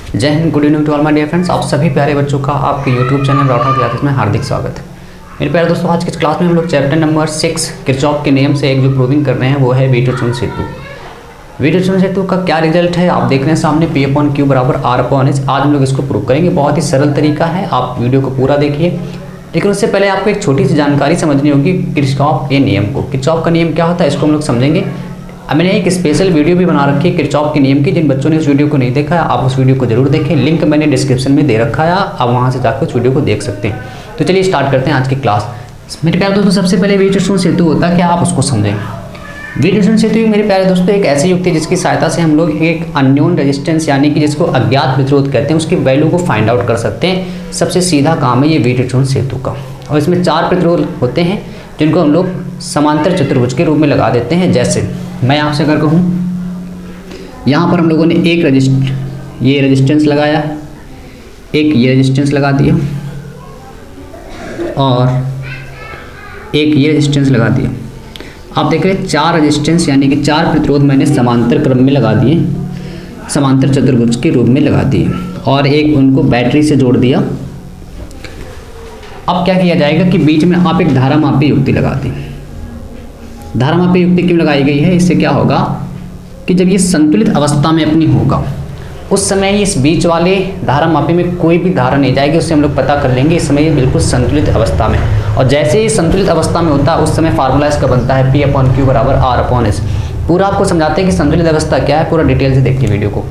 जय हिंद, good evening to all my dear friends. आप सभी प्यारे बच्चों का आपके यूट्यूब चैनल राठौर क्लासेस में हार्दिक स्वागत है। मेरे प्यारे दोस्तों, आज की क्लास में हम लोग चैप्टर नंबर 6 किरचॉफ के नियम से एक जो प्रूविंग कर रहे हैं वो है वीटोचुन सेतु। वीटोचुन सेतु का क्या रिजल्ट है आप देख रहे हैं सामने, P/Q बराबर R/S। आज हम लोग इसको प्रूव करेंगे। बहुत ही सरल तरीका है, आप वीडियो को पूरा देखिए। लेकिन उससे पहले आपको एक छोटी सी जानकारी समझनी होगी किरचॉफ के नियम को। किरचॉफ का नियम क्या होता है इसको हम लोग समझेंगे। अब मैंने एक स्पेशल वीडियो भी बना रखी है किरचॉफ के नियम की। जिन बच्चों ने उस वीडियो को नहीं देखा है आप उस वीडियो को जरूर देखें, लिंक मैंने डिस्क्रिप्शन में दे रखा है, आप वहाँ से जाकर उस वीडियो को देख सकते हैं। तो चलिए स्टार्ट करते हैं आज की क्लास। मेरे प्यारे दोस्तों, सबसे पहले वीटोचुन सेतु होता है क्या, आप उसको समझें। वीटोचुन सेतु मेरे प्यारे दोस्तों एक ऐसी युक्ति है जिसकी सहायता से हम लोग एक अननोन रेजिस्टेंस यानी कि जिसको अज्ञात प्रतिरोध कहते हैं उसकी वैल्यू को फाइंड आउट कर सकते हैं। सबसे सीधा काम है ये वीटोचुन सेतु का। और इसमें 4 प्रतिरोध होते हैं जिनको हम लोग समांतर चतुर्भुज के रूप में लगा देते हैं। जैसे मैं आपसे अगर कहूँ यहाँ पर हम लोगों ने एक ये रेजिस्टेंस लगाया, एक ये रेजिस्टेंस लगा दिया और एक ये रेजिस्टेंस लगा दिया। आप देख रहे हैं 4 रेजिस्टेंस यानी कि 4 प्रतिरोध मैंने समांतर क्रम में लगा दिए, समांतर चतुर्भुज के रूप में लगा दिए और एक उनको बैटरी से जोड़ दिया। अब क्या किया जाएगा कि बीच में आप एक धारामापी युक्ति लगा दी। धारामापी युक्ति क्यों लगाई गई है, इससे क्या होगा कि जब ये संतुलित अवस्था में अपनी होगा उस समय इस बीच वाले धारामापी में कोई भी धारा नहीं जाएगी, उससे हम लोग पता कर लेंगे इस समय ये बिल्कुल संतुलित अवस्था में। और जैसे ही संतुलित अवस्था में होता है उस समय फार्मूला इसका बनता है P/Q बराबर R/S। पूरा आपको समझाते हैं कि संतुलित अवस्था क्या है, पूरा डिटेल से देखिए वीडियो को।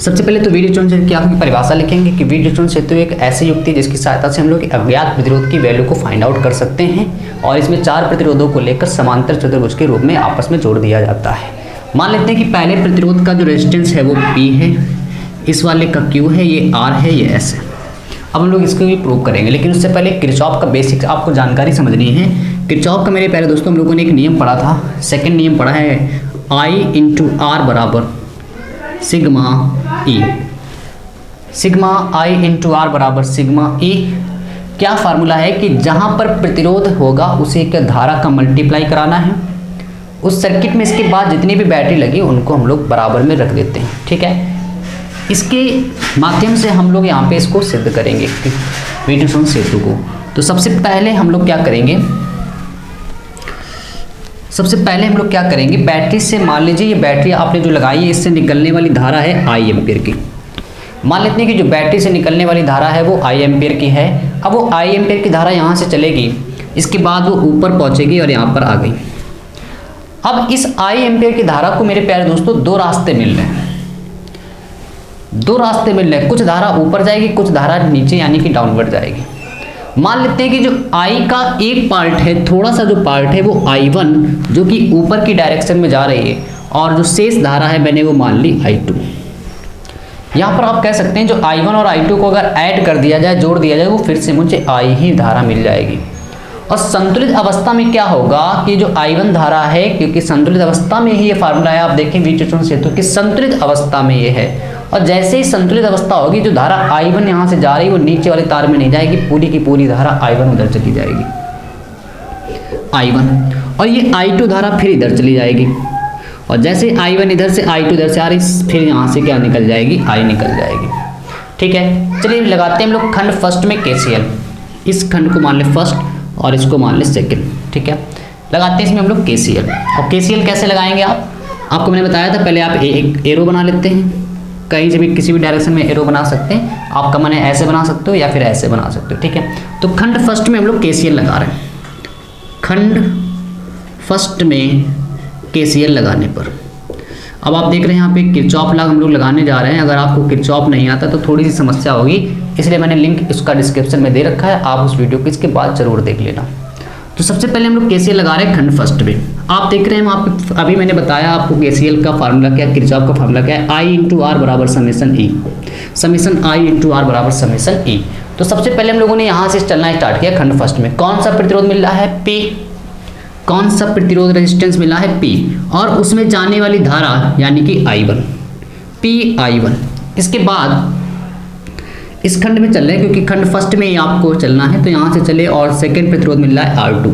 सबसे पहले तो वीटोचुन सेतु की आपकी परिभाषा लिखेंगे कि वीटोचुन सेतु एक ऐसी युक्ति जिसकी सहायता से हम लोग अज्ञात प्रतिरोध की वैल्यू को फाइंड आउट कर सकते हैं और इसमें 4 प्रतिरोधों को लेकर समांतर चतुर्भुज के रूप में आपस में जोड़ दिया जाता है। मान लेते हैं कि पहले प्रतिरोध का जो रेजिस्टेंस है वो P है, इस वाले का Q है, ये R है, ये S है। अब हम लोग इसको भी प्रूव करेंगे, लेकिन उससे पहले किरचॉफ का बेसिक आपको जानकारी समझनी है। किरचॉफ का मेरे प्यारे दोस्तों हम लोगों ने एक नियम पढ़ा था, सेकेंड नियम पढ़ा है I/R बराबर सिग्मा E। सिग्मा I/R बराबर सिग्मा E क्या फार्मूला है कि जहां पर प्रतिरोध होगा उसी के धारा का मल्टीप्लाई कराना है। उस सर्किट में इसके बाद जितनी भी बैटरी लगी उनको हम लोग बराबर में रख देते हैं, ठीक है। इसके माध्यम से हम लोग यहाँ पे इसको सिद्ध करेंगे वीटोचुन सेतु को। तो सबसे पहले हम लोग क्या करेंगे, बैटरी से मान लीजिए ये बैटरी आपने जो लगाई है इससे निकलने वाली धारा है I एम्पीयर की। मान लेते हैं कि जो बैटरी से निकलने वाली धारा है वो I एम्पीयर की है। अब वो I एम्पीयर की धारा यहाँ से चलेगी, इसके बाद वो ऊपर पहुँचेगी और यहाँ पर आ गई। अब इस I एम्पीयर की धारा को मेरे प्यारे दोस्तों 2 रास्ते मिल रहे हैं, कुछ धारा ऊपर जाएगी, कुछ धारा नीचे यानी कि डाउनवर्ड जाएगी। मान लेते हैं कि जो I का एक पार्ट है, थोड़ा सा जो पार्ट है वो I1 जो कि ऊपर की डायरेक्शन में जा रही है और जो शेष धारा है मैंने वो मान ली I2। यहाँ पर आप कह सकते हैं जो I1 और I2 को अगर ऐड कर दिया जाए, जोड़ दिया जाए, वो फिर से मुझे I ही धारा मिल जाएगी। और संतुलित अवस्था में क्या होगा कि जो I1 धारा है, क्योंकि संतुलित अवस्था में ही ये फार्मूला है, आप देखें वीटोचुन सेतु की संतुलित अवस्था में ये है। और जैसे ही संतुलित अवस्था होगी जो धारा I1 यहाँ से जा रही है वो नीचे वाले तार में नहीं जाएगी, पूरी की पूरी धारा I1 उधर चली जाएगी, I1। और ये I2 धारा फिर इधर चली जाएगी और जैसे I1 इधर से I2 इधर से आ रही, फिर यहाँ से क्या निकल जाएगी, I निकल जाएगी, ठीक है। चलिए लगाते हैं हम लोग खंड फर्स्ट में KCL। इस खंड को मान ले फर्स्ट और इसको मान ले सेकेंड, ठीक है। लगाते हैं इसमें हम लोग KCL। और KCL कैसे लगाएंगे आपको मैंने बताया था, पहले आप एक एरो बना लेते हैं, कहीं से भी किसी भी डायरेक्शन में एरो बना सकते हैं। आपका मन है ऐसे बना सकते हो या फिर ऐसे बना सकते हो, ठीक है। तो खंड फर्स्ट में हम लोग KCL लगा रहे हैं। खंड फर्स्ट में KCL लगाने पर अब आप देख रहे हैं यहाँ पे किरचॉफ लॉ हम लोग लगाने जा रहे हैं। अगर आपको किरचॉफ नहीं आता तो थोड़ी सी समस्या होगी, इसलिए मैंने लिंक उसका डिस्क्रिप्शन में दे रखा है, आप उस वीडियो को इसके बाद जरूर देख लेना। तो सबसे पहले हम लोग KCL लगा रहे हैं खंड फर्स्ट में। आप देख रहे हैं अभी मैंने बताया आपको KCL का फार्मूला क्या है, किरचॉफ का फार्मूला क्या है, I/R बराबर समेशन I I/R बराबर समेशन E। तो सबसे पहले हम लोगों ने यहाँ से चलना स्टार्ट किया खंड फर्स्ट में। कौन सा प्रतिरोध मिल रहा है, P। कौन सा प्रतिरोध रेजिस्टेंस मिला है, P। और उसमें जाने वाली धारा यानी कि I1, P/I1। इसके बाद इस खंड में चल रहे हैं क्योंकि खंड फर्स्ट में ही आपको चलना है, तो यहाँ से चले और सेकेंड प्रतिरोध मिल रहा है R2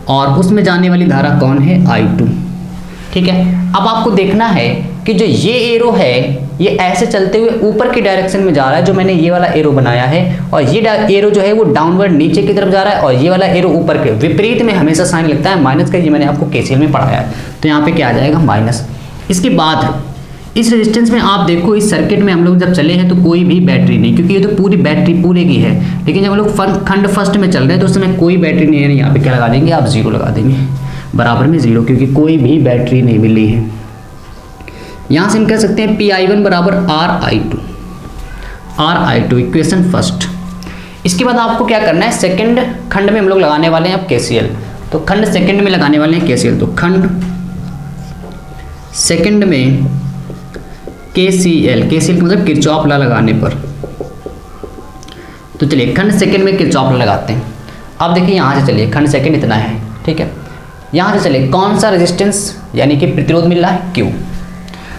और उसमें जाने वाली धारा कौन है, I2, ठीक है। अब आपको देखना है कि जो ये एरो है ये ऐसे चलते हुए ऊपर की डायरेक्शन में जा रहा है, जो मैंने ये वाला एरो बनाया है, और ये एरो जो है वो डाउनवर्ड नीचे की तरफ जा रहा है, और ये वाला एरो ऊपर के विपरीत में हमेशा साइन लगता है माइनस का। ये मैंने आपको केसीएल में पढ़ाया है, तो यहाँ पे क्या आ जाएगा माइनस। इसके बाद इस रेजिस्टेंस में आप देखो, इस सर्किट में हम लोग जब चले हैं तो कोई भी बैटरी नहीं, क्योंकि ये तो पूरी बैटरी पूरे की है। लेकिन जब हम लोग खंड फर्स्ट में चल रहे हैं तो उस समय कोई बैटरी नहीं है। यहाँ पे क्या लगा देंगे आप, जीरो लगा देंगे, बराबर में जीरो, क्योंकि कोई भी बैटरी नहीं मिली है। यहाँ से हम कह सकते हैं Pi1 बराबर RI2 इक्वेशन फर्स्ट। इसके बाद आपको क्या करना है, सेकंड खंड में हम लोग लगाने वाले हैं अब केसीएल। तो खंड सेकंड में लगाने वाले हैं केसीएल, तो खंड सेकंड में केसीएल का मतलब किरचॉफ लॉ लगाने पर। तो चलिए खंड सेकंड में किरचॉफ लॉ लगाते हैं। अब देखिए यहाँ से चलिए, खंड सेकंड इतना है, ठीक है। यहाँ से चलिए कौन सा रेजिस्टेंस यानी कि प्रतिरोध मिल रहा है, Q।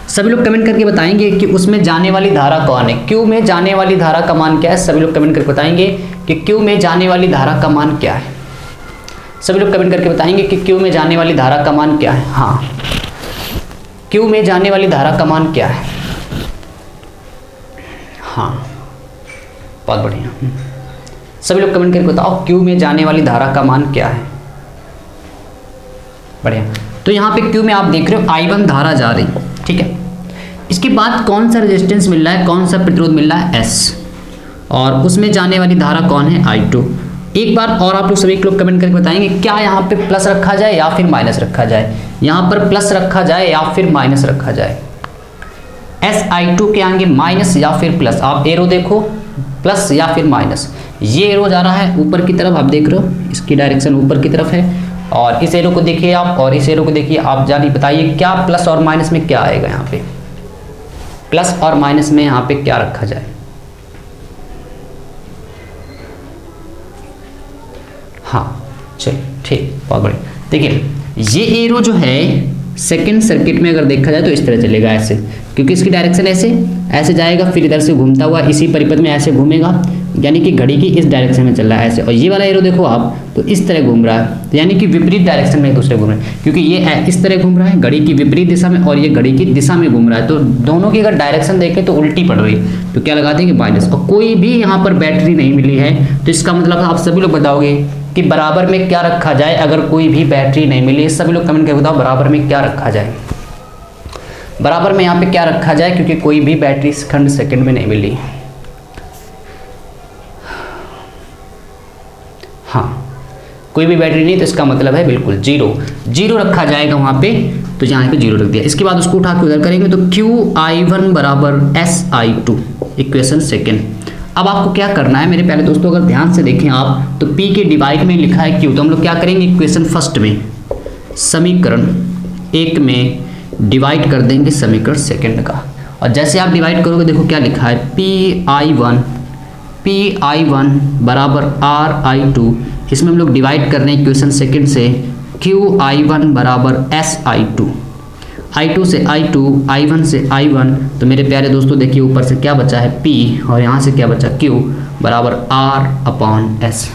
सभी लोग कमेंट करके बताएंगे कि उसमें जाने वाली धारा कौन है, Q में जाने वाली धारा का मान क्या है। सभी लोग कमेंट करके बताएंगे कि Q में जाने वाली धारा का मान क्या है। सभी लोग कमेंट करके बताएंगे कि Q में जाने वाली धारा का मान क्या है। हाँ, Q में जाने वाली धारा का मान क्या है। हाँ, बहुत बढ़िया। सभी लोग कमेंट करके बताओ Q में जाने वाली धारा का मान क्या है। बढ़िया। तो यहाँ पे Q में आप देख रहे हो I1 धारा जा रही, ठीक है। इसके बाद कौन सा रेजिस्टेंस मिल रहा है, कौन सा प्रतिरोध मिल रहा है, S, और उसमें जाने वाली धारा कौन है, I2। एक बार और आप लोग सभी लोग कमेंट करके बताएंगे क्या यहाँ पे प्लस रखा जाए या फिर माइनस रखा जाए। यहाँ पर प्लस रखा जाए या फिर माइनस रखा जाए। SI2 के आगे माइनस या फिर प्लस, आप एरो देखो, प्लस या फिर माइनस। ये एरो जा रहा है ऊपर की तरफ, आप देख रहे हो इसकी डायरेक्शन ऊपर की तरफ है, और इस एरो को देखिए आप, और इस एरो को देखिए आप। जानिए बताइए क्या प्लस और माइनस में क्या आएगा, यहाँ पे प्लस और माइनस में यहाँ पे क्या रखा जाए। हाँ चलिए ठीक, बहुत बढ़िया। देखिए ये एरो जो है सेकंड सर्किट में अगर देखा जाए तो इस तरह चलेगा ऐसे, क्योंकि इसकी डायरेक्शन ऐसे जाएगा, फिर इधर से घूमता हुआ इसी परिपथ में ऐसे घूमेगा, यानी कि घड़ी की इस डायरेक्शन में चल रहा है ऐसे। और ये वाला एरो देखो आप, तो इस तरह घूम रहा है, यानी कि विपरीत डायरेक्शन में एक दूसरे घूम रहे हैं, क्योंकि ये इस तरह घूम रहा है घड़ी की विपरीत दिशा में, और ये घड़ी की दिशा में घूम रहा है। तो दोनों की अगर डायरेक्शन देखें तो उल्टी पड़ रही, तो क्या लगा देंगे माइनस। और कोई भी यहाँ पर बैटरी नहीं मिली है, तो इसका मतलब आप सभी लोग बताओगे कि बराबर में क्या रखा जाए अगर कोई भी बैटरी नहीं मिली। सभी लोग कमेंट करके बताओ बराबर में क्या रखा जाए। बराबर में यहाँ पे क्या रखा जाए, क्योंकि कोई भी बैटरी खंड सेकंड में नहीं मिली। हाँ, कोई भी बैटरी नहीं, तो इसका मतलब है बिल्कुल जीरो रखा जाएगा वहाँ पे, तो यहाँ पे जीरो रख दिया। इसके बाद उसको उठा के उधर करेंगे, तो QI1 बराबर SI2 इक्वेशन सेकेंड। अब आपको क्या करना है मेरे प्यारे दोस्तों, अगर ध्यान से देखें आप, तो P के डिवाइड में लिखा है Q, तो हम लोग क्या करेंगे, इक्वेशन फर्स्ट में समीकरण एक में डिवाइड कर देंगे समीकरण सेकंड का। और जैसे आप डिवाइड करोगे देखो क्या लिखा है, Pi1 बराबर RI2। इसमें हम लोग डिवाइड कर रहे हैं इक्वेशन सेकंड से, QI1 बराबर SI2, I2 से I2, I1 से I1। तो मेरे प्यारे दोस्तों देखिए ऊपर से क्या बचा है P, और यहाँ से क्या बचा Q बराबर R/S।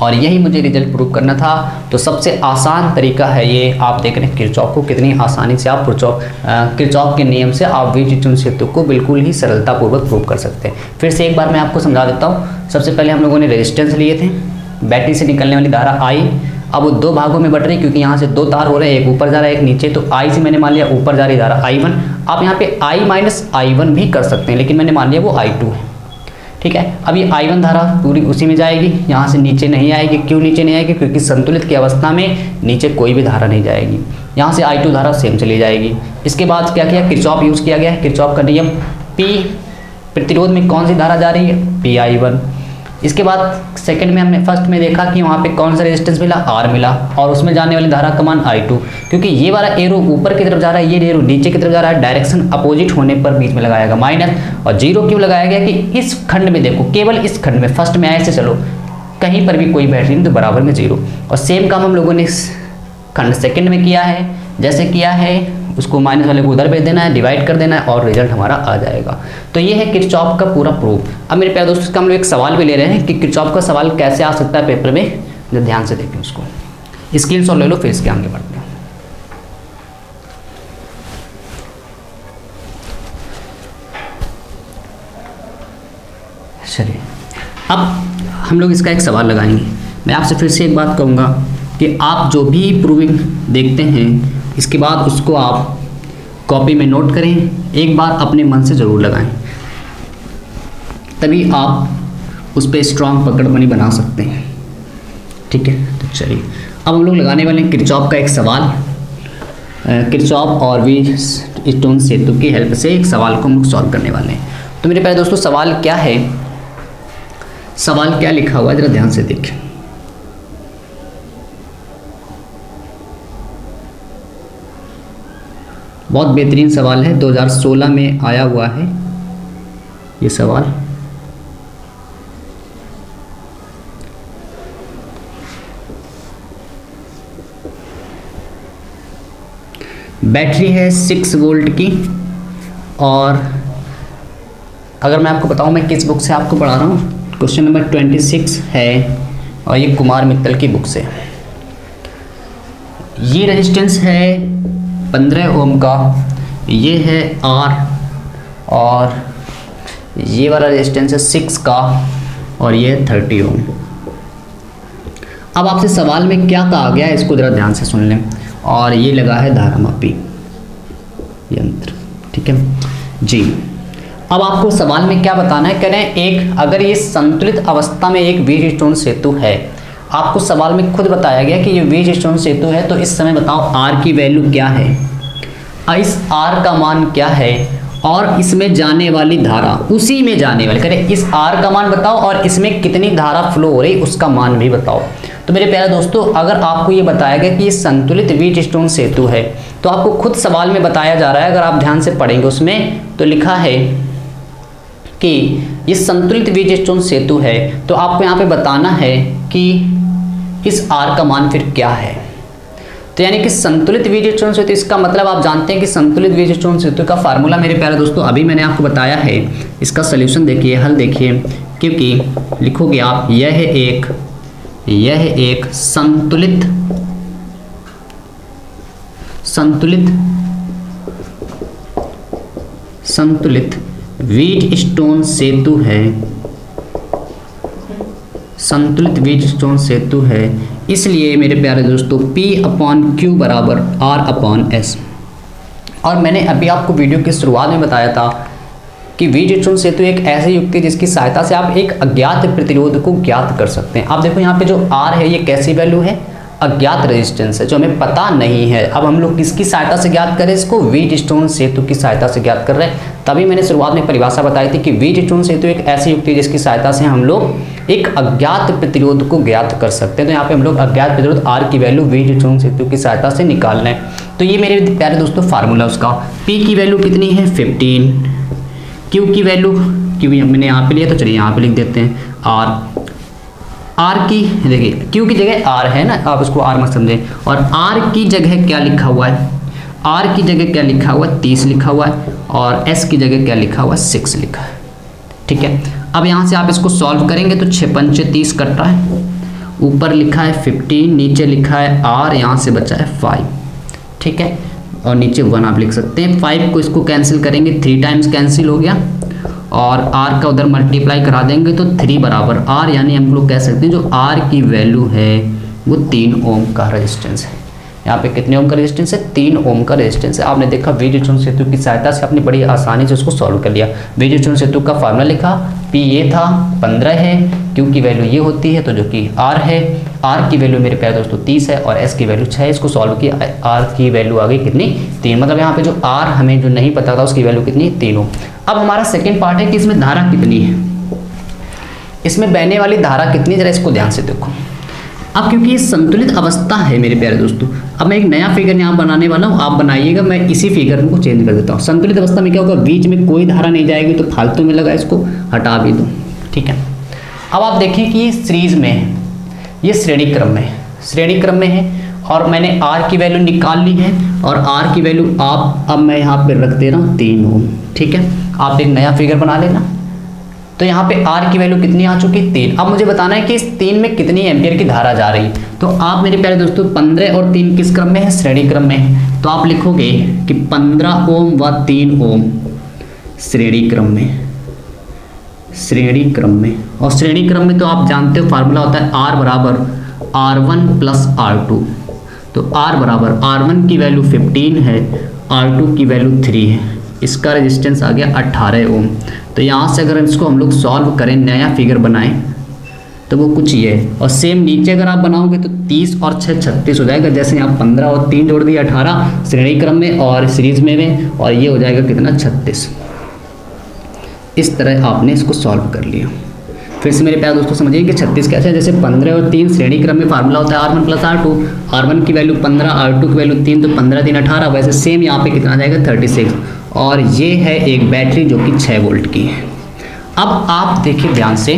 और यही मुझे रिजल्ट प्रूव करना था। तो सबसे आसान तरीका है ये, आप देख रहे हैं किरचॉफ को कितनी आसानी से आप किरचॉफ के नियम से आप वीज सेतु को बिल्कुल ही सरलतापूर्वक प्रूव कर सकते हैं। फिर से एक बार मैं आपको समझा देता हूँ। सबसे पहले हम लोगों ने रेजिस्टेंस लिए थे, बैटरी से निकलने वाली धारा I, अब वो दो भागों में बट रही, क्योंकि यहाँ से दो तार हो रहे हैं, एक ऊपर जा रहा है एक नीचे। तो I से मैंने मान लिया ऊपर जा रही धारा I1। आप यहाँ पे I माइनस I1 भी कर सकते हैं, लेकिन मैंने मान लिया वो I2 है, ठीक है। अब ये I1 धारा पूरी उसी में जाएगी, यहाँ से नीचे नहीं आएगी। क्यों नीचे नहीं आएगी, क्योंकि संतुलित की अवस्था में नीचे कोई भी धारा नहीं जाएगी। यहाँ से I2 धारा सेम चली जाएगी। इसके बाद क्या किया, किरचॉफ यूज़ किया गया है, किरचॉफ का नियम। P प्रतिरोध में कौन सी धारा जा रही है, Pi1। इसके बाद सेकंड में हमने फर्स्ट में देखा कि वहाँ पे कौन सा रेजिस्टेंस मिला, R मिला, और उसमें जाने वाली धारा का मान I2। क्योंकि ये वाला एरो ऊपर की तरफ जा रहा है, ये एरो नीचे की तरफ जा रहा है, डायरेक्शन अपोजिट होने पर बीच में लगाया गया माइनस। और जीरो क्यों लगाया गया कि इस खंड में देखो, केवल इस खंड में, फर्स्ट में ऐसे चलो, कहीं पर भी कोई बैटरी नहीं, तो बराबर में जीरो। और सेम काम हम लोगों ने इस खंड सेकंड में किया है, जैसे किया है उसको माइनस वाले को उधर भेज देना है, डिवाइड कर देना है, और रिजल्ट हमारा आ जाएगा। तो ये है किरचॉफ का पूरा प्रूफ। अब मेरे प्यारे दोस्तों इसका हम लोग एक सवाल भी ले रहे हैं कि किरचॉफ का सवाल कैसे आ सकता है पेपर में, जब ध्यान से देखें उसको। स्क्रीनशॉट ले लो, फिर इसके आगे बढ़ते हैं। चलिए अब हम लोग इसका एक सवाल लगाएंगे। मैं आपसे फिर से एक बात कहूँगा कि आप जो भी प्रूविंग देखते हैं इसके बाद उसको आप कॉपी में नोट करें, एक बार अपने मन से ज़रूर लगाएं, तभी आप उस पर स्ट्रॉन्ग पकड़ बना सकते हैं। ठीक है, तो चलिए अब हम लोग लगाने वाले हैं किरचॉफ का एक सवाल। किरचॉफ और व्हीटस्टोन सेतु की हेल्प से एक सवाल को हम लोग सॉल्व करने वाले हैं। तो मेरे प्यारे दोस्तों सवाल क्या है, सवाल क्या लिखा हुआ है जरा ध्यान से देखें। बहुत बेहतरीन सवाल है, 2016 में आया हुआ है ये सवाल। बैटरी है 6 वोल्ट की, और अगर मैं आपको बताऊं मैं किस बुक से आपको पढ़ा रहा हूँ, क्वेश्चन नंबर 26 है और ये कुमार मित्तल की बुक से। ये रेजिस्टेंस है 15 ओम का, ये है R, और ये वाला रेजिस्टेंस है 6 का, और ये है 30 ओम। अब आपसे सवाल में क्या कहा गया है इसको ज़रा ध्यान से सुन लें। और ये लगा है धारामापी यंत्र। ठीक है जी, अब आपको सवाल में क्या बताना है, कह रहे हैं एक अगर ये संतुलित अवस्था में एक व्हीटस्टोन सेतु है, आपको सवाल में खुद बताया गया कि ये व्हीटस्टोन सेतु है, तो इस समय बताओ R की वैल्यू क्या है, इस R का मान क्या है, और इसमें जाने वाली धारा, उसी में जाने वाली, करें इस R का मान बताओ और इसमें कितनी धारा फ्लो हो रही उसका मान भी बताओ। तो मेरे प्यारे दोस्तों अगर आपको ये बताया गया कि ये संतुलित व्हीटस्टोन सेतु है, तो आपको खुद सवाल में बताया जा रहा है, अगर आप ध्यान से पढ़ेंगे उसमें तो लिखा है कि ये संतुलित व्हीटस्टोन सेतु है, तो आपको यहाँ पे बताना है कि इस R का मान फिर क्या है। तो यानी कि संतुलित व्हीटस्टोन सेतु, इसका मतलब आप जानते हैं कि संतुलित व्हीटस्टोन सेतु का फार्मूला मेरे प्यारे दोस्तों अभी मैंने आपको बताया है। इसका सॉल्यूशन देखिए, हल देखिए, क्योंकि लिखोगे आप यह एक संतुलित व्हीटस्टोन सेतु है, संतुलित व्हीटस्टोन सेतु है, इसलिए मेरे प्यारे दोस्तों P/Q बराबर R/S। और मैंने अभी आपको वीडियो की शुरुआत में बताया था कि व्हीटस्टोन सेतु एक ऐसी युक्ति है जिसकी सहायता से आप एक अज्ञात प्रतिरोध को ज्ञात कर सकते हैं। आप देखो यहाँ पे जो R है ये कैसी वैल्यू है, अज्ञात रेजिस्टेंस है जो हमें पता नहीं है। अब हम लोग किसकी सहायता से ज्ञात करें इसको, व्हीटस्टोन सेतु की सहायता से ज्ञात कर रहे हैं। तभी मैंने शुरुआत में परिभाषा बताई थी कि व्हीटस्टोन सेतु एक ऐसी युक्ति है जिसकी सहायता से हम लोग एक अज्ञात प्रतिरोध को ज्ञात कर सकते हैं। तो यहाँ पे हम लोग अज्ञात प्रतिरोध R की वैल्यू व्हीटस्टोन सेतु की सहायता से निकाल लें। तो ये मेरे प्यारे दोस्तों फार्मूला उसका, P की वैल्यू कितनी है 15, Q की वैल्यू, Q मैंने यहाँ पे लिया तो चलिए यहाँ पे लिख देते हैं R की, देखिए Q की जगह R है ना, आप उसको R मत समझें, और R की जगह क्या लिखा हुआ है, R की जगह क्या लिखा हुआ है 30 लिखा हुआ है, और S की जगह क्या लिखा हुआ है 6 लिखा है। ठीक है, अब यहाँ से आप इसको सॉल्व करेंगे तो 6 पंचे 30 कट रहा है, ऊपर लिखा है 15, नीचे लिखा है R, यहाँ से बचा है 5। ठीक है, और नीचे 1 आप लिख सकते हैं। 5 को इसको कैंसिल करेंगे, 3 टाइम्स कैंसिल हो गया, और R का उधर मल्टीप्लाई करा देंगे तो 3 बराबर R, यानी हम लोग कह सकते हैं जो R की वैल्यू है वो 3 ओम का रेजिस्टेंस है। यहाँ पे कितने ओम का रेजिस्टेंस है, 3 ओम का रेजिस्टेंस है। आपने देखा व्हीटस्टोन सेतु की सहायता से आपने बड़ी आसानी से उसको सॉल्व कर लिया। व्हीटस्टोन सेतु का फार्मूला लिखा, P ये था 15 है, Q की वैल्यू ये होती है तो जो कि R है, R की वैल्यू मेरे प्यारे दोस्तों 30 है, और S की वैल्यू 6 है। इसको सॉल्व किया, R की वैल्यू आ गई कितनी 3, मतलब यहाँ पे जो R हमें जो नहीं पता था उसकी वैल्यू कितनी 3 ओम। अब हमारा सेकेंड पार्ट है कि इसमें धारा कितनी है, इसमें बहने वाली धारा कितनी, जरा इसको ध्यान से देखो। अब क्योंकि ये संतुलित अवस्था है मेरे प्यारे दोस्तों, अब मैं एक नया फिगर यहाँ बनाने वाला हूँ, आप बनाइएगा, मैं इसी फिगर को चेंज कर देता हूँ। संतुलित अवस्था में क्या होगा, बीच में कोई धारा नहीं जाएगी तो फालतू में लगा, इसको हटा भी दो। ठीक है, अब आप देखें कि ये सीरीज में है, ये श्रेणी क्रम में है, और मैंने R की वैल्यू निकाल ली है, और R की वैल्यू आप, अब मैं यहाँ पे रख दे रहा हूँ 3 ओम। ठीक है, आप एक नया फिगर बना लेना। तो यहाँ पे R की वैल्यू कितनी आ चुकी है 3। अब मुझे बताना है कि इस 3 में कितनी एम्पियर की धारा जा रही है। तो आप मेरे प्यारे दोस्तों 15 और 3 किस क्रम में है, श्रेणी क्रम में है, तो आप लिखोगे कि 15 ओम व 3 ओम श्रेणी क्रम में, श्रेणी क्रम में। और श्रेणी क्रम में तो आप जानते हो फार्मूला होता है R बराबर R1 प्लस R2। तो R बराबर R1 की वैल्यू 15 है, R2 की वैल्यू 3 है, इसका रेजिस्टेंस आ गया 18 ओम। तो यहाँ से अगर इसको हम लोग सॉल्व करें, नया फिगर बनाएं, तो वो कुछ ये है। और सेम नीचे अगर आप बनाओगे तो 30 और 6 36 हो जाएगा। जैसे यहाँ 15 और 3 जोड़ दिया 18 श्रेणी क्रम में और सीरीज में और ये हो जाएगा कितना 36। इस तरह आपने इसको सॉल्व कर लिया। फिर से मेरे प्यारे दोस्तों समझिए कि 36 कैसे है। जैसे 15 और 3 श्रेणी क्रम में फार्मूला होता है R1 प्लस R2। R1 की वैल्यू 15, R2 की वैल्यू 3, तो 15 3 18। वैसे सेम यहाँ पे कितना आ जाएगा 36। और ये है एक बैटरी जो कि 6 वोल्ट की है। अब आप देखिए ध्यान से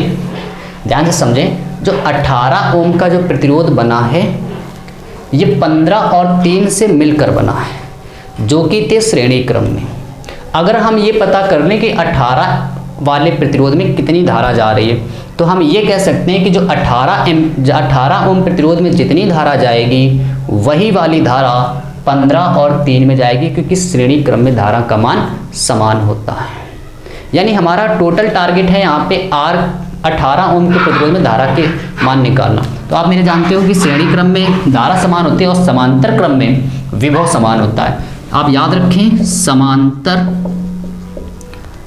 समझें, जो 18 ओम का जो प्रतिरोध बना है ये 15 और 3 से मिलकर बना है, जो कि थे श्रेणी क्रम में। अगर हम ये पता कर लें कि 18 वाले प्रतिरोध में कितनी धारा जा रही है, तो हम ये कह सकते हैं कि जो 18 ओम प्रतिरोध में जितनी धारा जाएगी वही वाली धारा 15 और 3 में जाएगी, क्योंकि श्रेणी क्रम में धारा का मान समान होता है। यानी हमारा टोटल टारगेट है यहाँ पे 18 ओम के प्रतिरोध में धारा के मान निकालना। तो आप मेरे जानते हो कि श्रेणी क्रम में धारा समान होती है और समांतर क्रम में विभव समान होता है। आप याद रखें, समांतर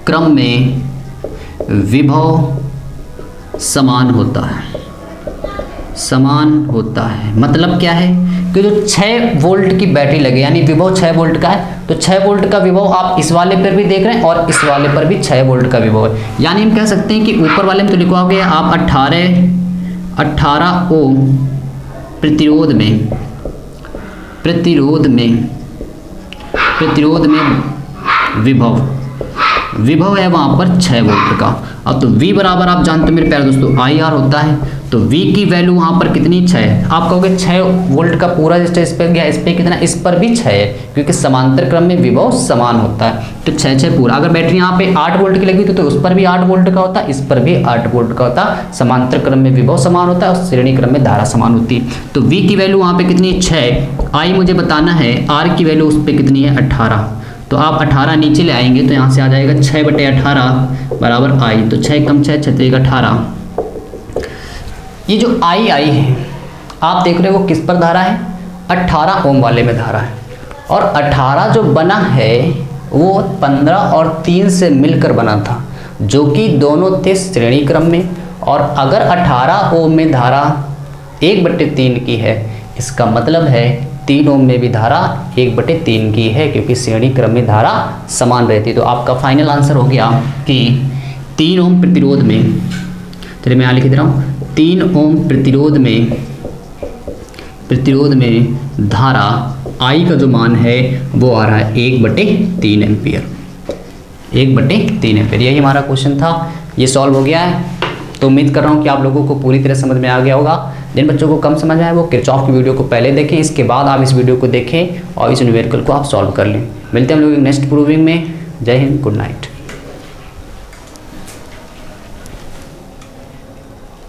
क्रम में विभव समान होता है। मतलब क्या है कि जो 6 वोल्ट की बैटरी लगे, यानी विभव 6 वोल्ट का है, तो 6 वोल्ट का विभव आप इस वाले पर भी देख रहे हैं और इस वाले पर भी 6 वोल्ट का विभव है। यानी हम कह सकते हैं कि ऊपर वाले में तो लिखवाओगे आप 18 ओम प्रतिरोध में विभव है वहाँ पर 6 वोल्ट का। अब तो V बराबर आप जानते हो मेरे प्यारे दोस्तों IR होता है। तो V की वैल्यू वहाँ पर कितनी 6 है। आप कहोगे 6 वोल्ट का पूरा रेजिस्टेंस इस पर गया, इस पर कितना, इस पर भी 6 है, क्योंकि समांतर क्रम में विभव समान होता है। तो 6 पूरा। अगर बैटरी यहाँ पे 8 वोल्ट की लगी तो उस पर भी 8 वोल्ट का होता है, इस पर भी 8 वोल्ट का होता है। समांतर क्रम में विभव समान होता है और श्रेणी क्रम में धारा समान होती है। तो V की वैल्यू वहाँ पे कितनी 6, I मुझे बताना है, R की वैल्यू उस पर कितनी है 18। तो आप 18 नीचे ले आएंगे तो यहाँ से आ जाएगा 6/18 बराबर I। तो 6 कम 6 6 18। ये जो I है आप देख रहे हो वो किस पर धारा है, 18 ओम वाले में धारा है। और 18 जो बना है वो 15 और 3 से मिलकर बना था, जो कि दोनों थे श्रेणी क्रम में। और अगर 18 ओम में धारा 1/3 की है, इसका मतलब है 3 ओम में भी धारा 1/3 की है, क्योंकि श्रेणी क्रम में धारा समान रहती है। तो आपका फाइनल आंसर हो गया कि 3 ओम प्रतिरोध में, चलिए मैं यहाँ लिख दे रहा हूँ, 3 ओम प्रतिरोध में धारा I का जो मान है वो आ रहा है 1/3 एम्पियर। 1/3 एम्पियर, यही हमारा क्वेश्चन था। ये सॉल्व हो गया है। तो उम्मीद कर रहा हूँ कि आप लोगों को पूरी तरह समझ में आ गया होगा। जिन बच्चों को कम समझ आए वो किरचॉफ की वीडियो को पहले देखें, इसके बाद आप इस वीडियो को देखें और इस न्यूमेरिकल को आप सॉल्व कर लें। मिलते हैं हम लोग नेक्स्ट प्रूविंग में। जय हिंद, गुड नाइट।